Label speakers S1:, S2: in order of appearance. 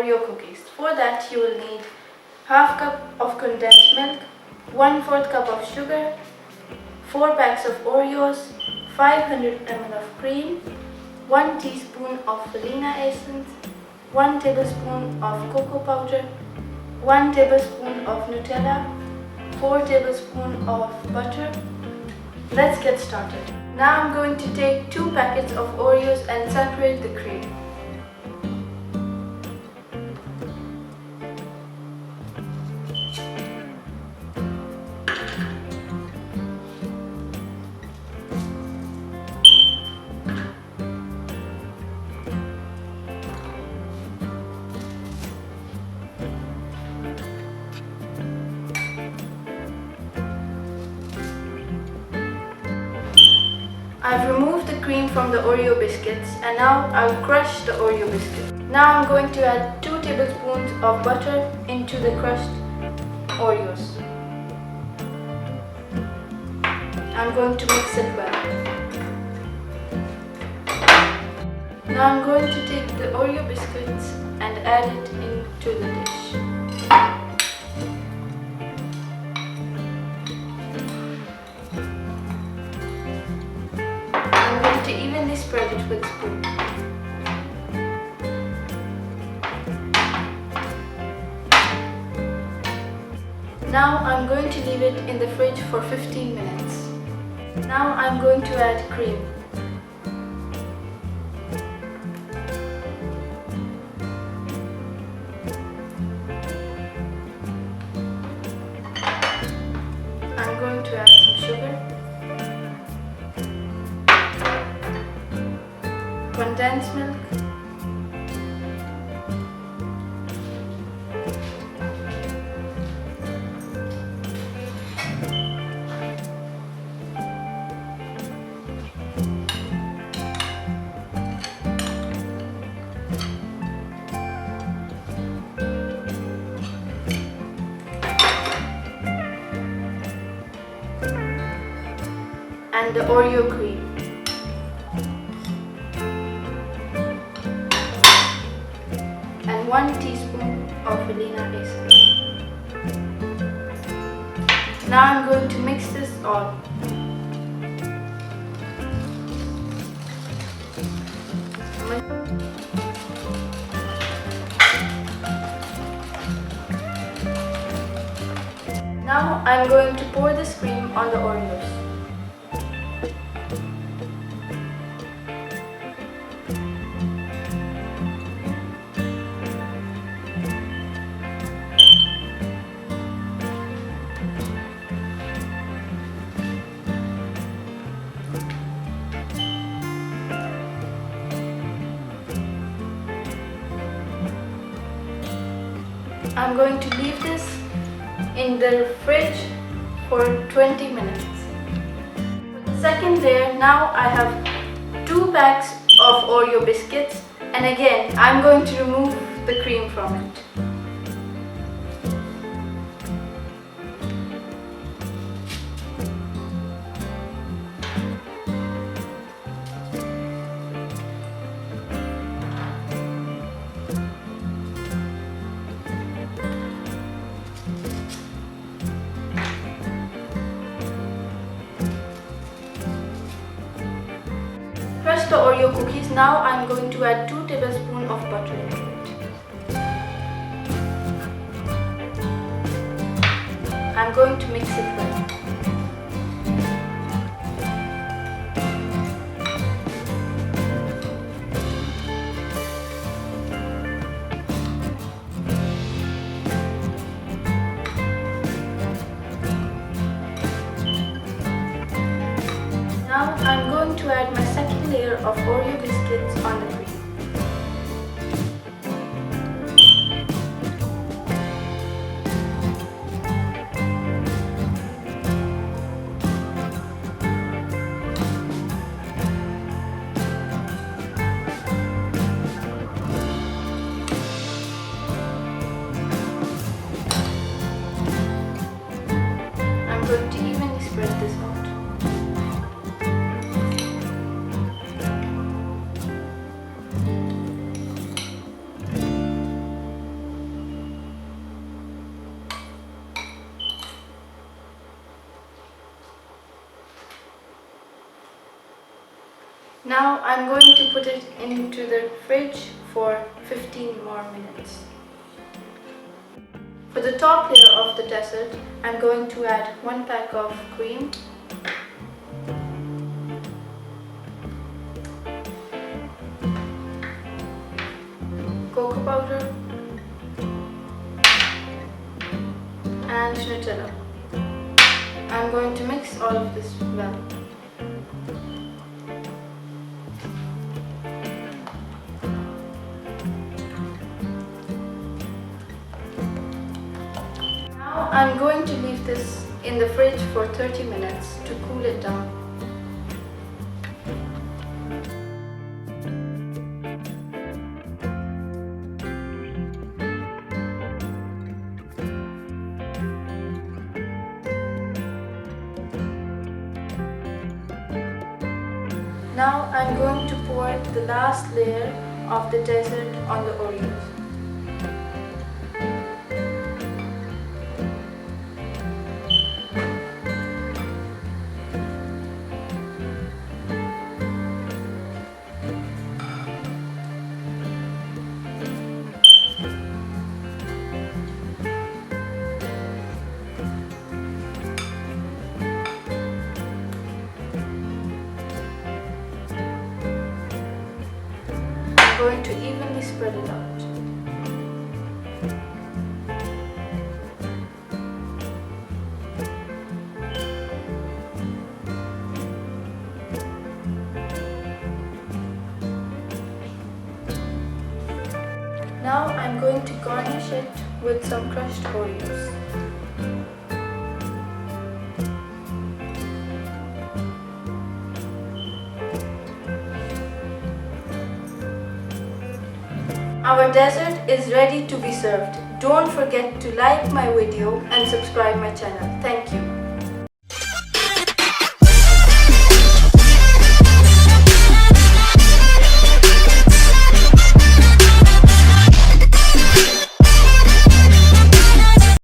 S1: Oreo cookies. For that you will need half cup of condensed milk, 1/4 cup of sugar, 4 packs of Oreos, 500 ml of cream, 1 teaspoon of vanilla essence, 1 tablespoon of cocoa powder, 1 tablespoon of Nutella, 4 tablespoons of butter. Let's get started. Now I'm going to take 2 packets of Oreos and separate the cream. I've removed the cream from the Oreo biscuits and now I'll crush the Oreo biscuit. Now I'm going to add 2 tablespoons of butter into the crushed Oreos. I'm going to mix it well. Now I'm going to take the Oreo biscuits and add it into the dish. To evenly spread it with a spoon. Now I'm going to leave it in the fridge for 15 minutes. Now I'm going to add cream. I'm going to add some sugar, condensed milk, and the Oreo cream. And 1 teaspoon of vanilla essence. Now I'm going to mix this all. Now I'm going to pour this cream on the Oreos. I'm going to leave this in the fridge for 20 minutes. For the second layer, now I have 2 packs of Oreo biscuits, and again I'm going to remove the cream from it. Crush the Oreo cookies. Now I'm going to add 2 tablespoons of butter into it. I'm going to mix it well. Now I'm going to add my second layer of Oreo biscuits on the cream. I'm going to evenly spread this out. Now I'm going to put it into the fridge for 15 more minutes. For the top layer of the dessert, I'm going to add 1 pack of cream, cocoa powder, and Nutella. I'm going to mix all of this well. Now I'm going to leave this in the fridge for 30 minutes to cool it down. Now I'm going to pour the last layer of the dessert on the Oreos. I'm going to evenly spread it out. Now I'm going to garnish it with some crushed Oreos. Our dessert is ready to be served. Don't forget to like my video and subscribe my channel. Thank you.